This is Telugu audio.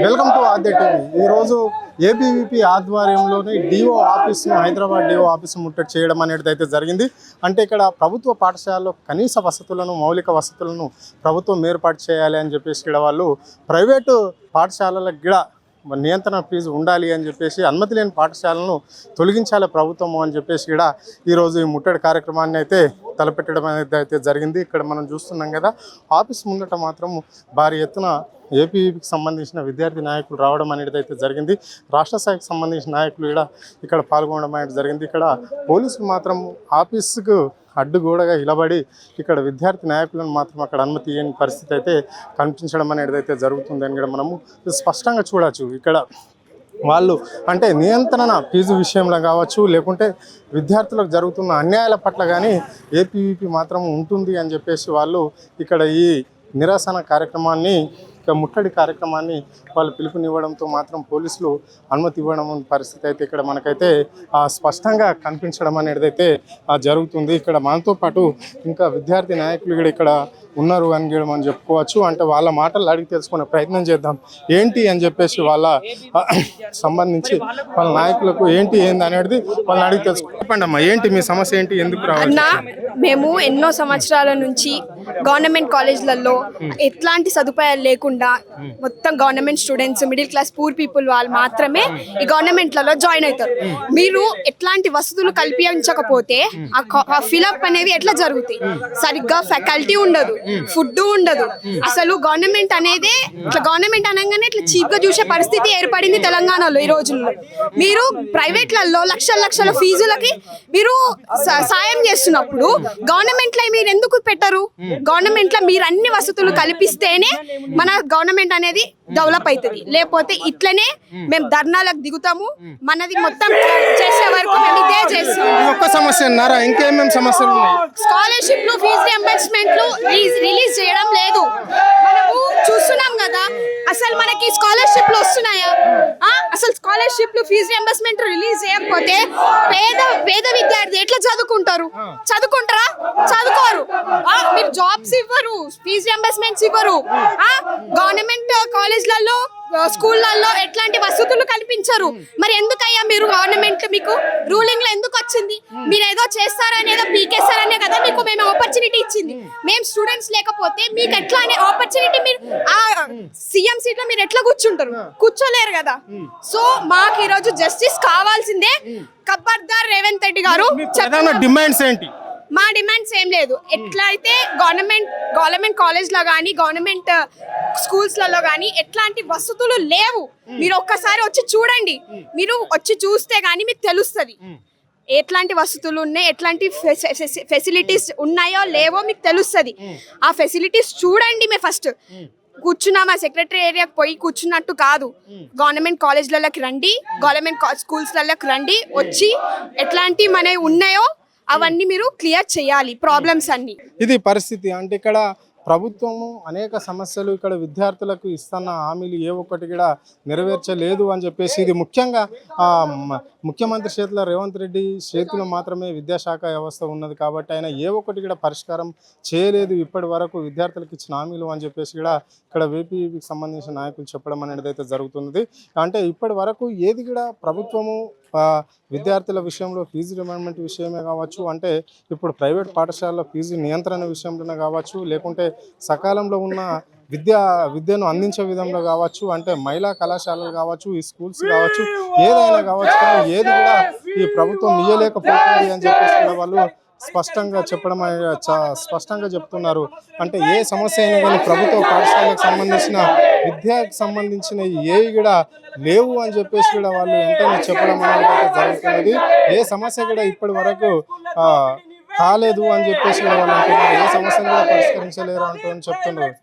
Welcome to Aadya TV. ఈరోజు ఏబీవీపీ ఆధ్వర్యంలోని డిఓ ఆఫీస్ను హైదరాబాద్ డిఓ ఆఫీస్ ముట్టడి చేయడం అనేది అయితే జరిగింది. అంటే ఇక్కడ ప్రభుత్వ పాఠశాలలో కనీస వసతులను మౌలిక వసతులను ప్రభుత్వం ఏర్పాటు చేయాలి అని చెప్పేసి ఇక్కడ వాళ్ళు ప్రైవేటు పాఠశాలలకు కూడా నియంత్రణ ఫీజు ఉండాలి అని చెప్పేసి అనుమతి లేని పాఠశాలను తొలగించాలి ప్రభుత్వము అని చెప్పేసి కూడా ఈరోజు ఈ ముట్టడి కార్యక్రమాన్ని అయితే తలపెట్టడం అనేది అయితే జరిగింది. ఇక్కడ మనం చూస్తున్నాం కదా, ఆఫీస్ ముందట మాత్రం భారీ ఎత్తున ఏపీకి సంబంధించిన విద్యార్థి నాయకులు రావడం అనేది అయితే జరిగింది. రాష్ట్ర స్థాయికి సంబంధించిన నాయకులు కూడా ఇక్కడ పాల్గొనడం అనేది జరిగింది. ఇక్కడ పోలీసులు మాత్రం ఆఫీసుకు అడ్డుగోడగా నిలబడి ఇక్కడ విద్యార్థి నాయకులను మాత్రం అక్కడ అనుమతి ఇవ్వని పరిస్థితి అయితే కనిపించడం అనేది అయితే జరుగుతుంది అని కూడా మనము స్పష్టంగా చూడవచ్చు. ఇక్కడ వాళ్ళు అంటే నియంత్రణ ఫీజు విషయంలో కావచ్చు, లేకుంటే విద్యార్థులకు జరుగుతున్న అన్యాయాల పట్ల కానీ ఏపీవీపీ మాత్రం ఉంటుంది అని చెప్పేసి వాళ్ళు ఇక్కడ ఈ నిరసన కార్యక్రమాన్ని ముట్టడి కార్యక్రమాన్ని వాళ్ళు పిలుపునివ్వడంతో మాత్రం పోలీసులు అనుమతి ఇవ్వడం పరిస్థితి అయితే ఇక్కడ మనకైతే స్పష్టంగా కనిపించడం అనేది అయితే జరుగుతుంది. ఇక్కడ మనతో పాటు ఇంకా విద్యార్థి నాయకులు కూడా ఇక్కడ ఉన్నారు అని కూడా మనం చెప్పుకోవచ్చు. అంటే వాళ్ళ మాటలు అడిగి తెలుసుకునే ప్రయత్నం చేద్దాం. ఏంటి అని చెప్పేసి వాళ్ళ సంబంధించి వాళ్ళ నాయకులకు ఏంటి అనేది వాళ్ళని అడిగి తెలుసుకోండి. అమ్మా, ఏంటి మీ సమస్య ఏంటి, ఎందుకు రావాలి? మేము ఎన్నో సంవత్సరాల నుంచి గవర్నమెంట్ కాలేజ్లలో ఎట్లాంటి సదుపాయాలు లేకుండా మొత్తం government students, middle class poor people వాళ్ళు మాత్రమే ఈ గవర్నమెంట్లలో జాయిన్ అవుతారు. మీరు ఎట్లాంటి వసతులు కల్పించకపోతే ఆ ఫిలప్ అనేవి ఎట్లా జరుగుతాయి? సరిగ్గా ఫ్యాకల్టీ ఉండదు, ఫుడ్ ఉండదు. అసలు గవర్నమెంట్ అనేది ఇట్లా గవర్నమెంట్ అనగానే ఇట్లా చీప్ గా చూసే పరిస్థితి ఏర్పడింది తెలంగాణలో ఈ రోజుల్లో. మీరు ప్రైవేట్లలో లక్షల లక్షల ఫీజులకి మీరు సాయం చేస్తున్నప్పుడు గవర్నమెంట్ లో మీరు ఎందుకు పెట్టరు? గవర్నమెంట్ లో మీరు అన్ని వసతులు కల్పిస్తేనే మన గవర్నమెంట్ అనేది డెవలప్ అవుతుంది. లేకపోతే ఇట్లనే మేము ధర్నాలకు దిగుతాము. మనది మొత్తం చేసే వరకు మేము ఇదే చేస్తాము. ఒక్క సమస్య అన్నారా? ఇంకేమేం సమస్యలు ఉన్నాయి? స్కాలర్షిప్లు, ఫీజు రియంబర్స్మెంట్లు రిలీజ్ చేయడం లేదు. మనము చూస్తున్నాం కదా, అసలు మనకి స్కాలర్షిప్లు వస్తున్నాయా? అసలు స్కాలర్షిప్లు, ఫీజు రియంబర్స్మెంట్ రిలీజ్ చేయకపోతే పేద విద్యార్థి ఎట్లా చదువుకుంటారు? చదువుకుంటారా? చదువుకోరు. మీరు జాబ్స్ ఇవ్వరు, ఫీజు రియంబర్స్మెంట్స్ ఇవ్వరు. గవర్నమెంట్ కాలేజ్లలో, స్కూళ్ళల్లో ఎట్లాంటి వసతులు కల్పించరు. మరి ఎందుకయ్యా మీరు గవర్నమెంట్ మీకు రూలింగ్ లో ఎందుకు వచ్చింది? మీరు ఏదో చేస్తారని, ఏదో పీకేస్తారనే కదా మీకు మేము ఆపర్చునిటీ ఇచ్చింది. మేము స్టూడెంట్స్ లేకపోతే మీకు ఎట్లా అనే ఆపర్చునిటీ, మీరు ఆ సీఎం సీట్ లో మీరు ఎట్లా కూర్చుంటారు? కూర్చోలేరు కదా. సో మాకు ఈరోజు జస్టిస్ కావాల్సిందే. ఖబర్దార్ రేవంత్ రెడ్డి గారు. డిమాండ్స్ ఏంటి? మా డిమాండ్స్ ఏం లేదు. ఎట్లయితే గవర్నమెంట్ కాలేజ్ లో కానీ, గవర్నమెంట్ స్కూల్స్ లలో కానీ ఎట్లాంటి వసతులు లేవు. మీరు ఒక్కసారి వచ్చి చూడండి. మీరు వచ్చి చూస్తే గానీ మీకు తెలుస్తుంది ఎట్లాంటి వసతులు ఉన్నాయి, ఎట్లాంటి ఫెసిలిటీస్ ఉన్నాయో లేవో మీకు తెలుస్తుంది. ఆ ఫెసిలిటీస్ చూడండి. మేము ఫస్ట్ కూర్చున్నామా సెక్రటరీ ఏరియాకి పోయి కూర్చున్నట్టు కాదు. గవర్నమెంట్ కాలేజ్లలోకి రండి, గవర్నమెంట్ స్కూల్స్లలోకి రండి. వచ్చి ఎట్లాంటి మనవి ఉన్నాయో అవన్నీ మీరు క్లియర్ చేయాలి, ప్రాబ్లమ్స్ అన్ని. ఇది పరిస్థితి. అంటే ఇక్కడ ప్రభుత్వము అనేక సమస్యలు ఇక్కడ విద్యార్థులకు ఇస్తున్న హామీలు ఏ ఒక్కటి కూడా నెరవేర్చలేదు అని చెప్పేసి, ఇది ముఖ్యంగా ముఖ్యమంత్రి చేతిలో రేవంత్ రెడ్డి చేతిలో మాత్రమే విద్యాశాఖ వ్యవస్థ ఉన్నది కాబట్టి ఆయన ఏ ఒక్కటి కూడా పరిష్కారం చేయలేదు ఇప్పటి వరకు విద్యార్థులకు ఇచ్చిన హామీలు అని చెప్పేసి కూడా ఇక్కడ ఏపీకి సంబంధించిన నాయకులు చెప్పడం అనేది అయితే జరుగుతుంది. అంటే ఇప్పటి వరకు ఏది కూడా ప్రభుత్వము విద్యార్థుల విషయంలో ఫీజు రిమెంబర్మెంట్ విషయమే కావచ్చు, అంటే ఇప్పుడు ప్రైవేట్ పాఠశాలలో ఫీజు నియంత్రణ విషయంలోనే కావచ్చు, లేకుంటే సకాలంలో ఉన్న విద్యను అందించే విధంలో కావచ్చు, అంటే మహిళా కళాశాలలు కావచ్చు, ఈ స్కూల్స్ కావచ్చు, ఏదైనా కావచ్చు, కానీ ఏది కూడా ఈ ప్రభుత్వం ఇయ్యలేకపోతుంది అని చెప్పేసి వాళ్ళు స్పష్టంగా చెప్తున్నారు. అంటే ఏ సమస్య అయినా కానీ ప్రభుత్వ పాఠశాలకు సంబంధించిన విద్యకు సంబంధించిన ఏవి కూడా లేవు అని చెప్పేసి కూడా వాళ్ళు వెంటనే చెప్పడం అనేది జరుగుతున్నది. ఏ సమస్య కూడా ఇప్పటి వరకు కాలేదు అని చెప్పేసి కూడా వాళ్ళు అంటున్నారు. ఏ సమస్యను కూడా పరిష్కరించలేరు అంటూ చెప్తున్నారు.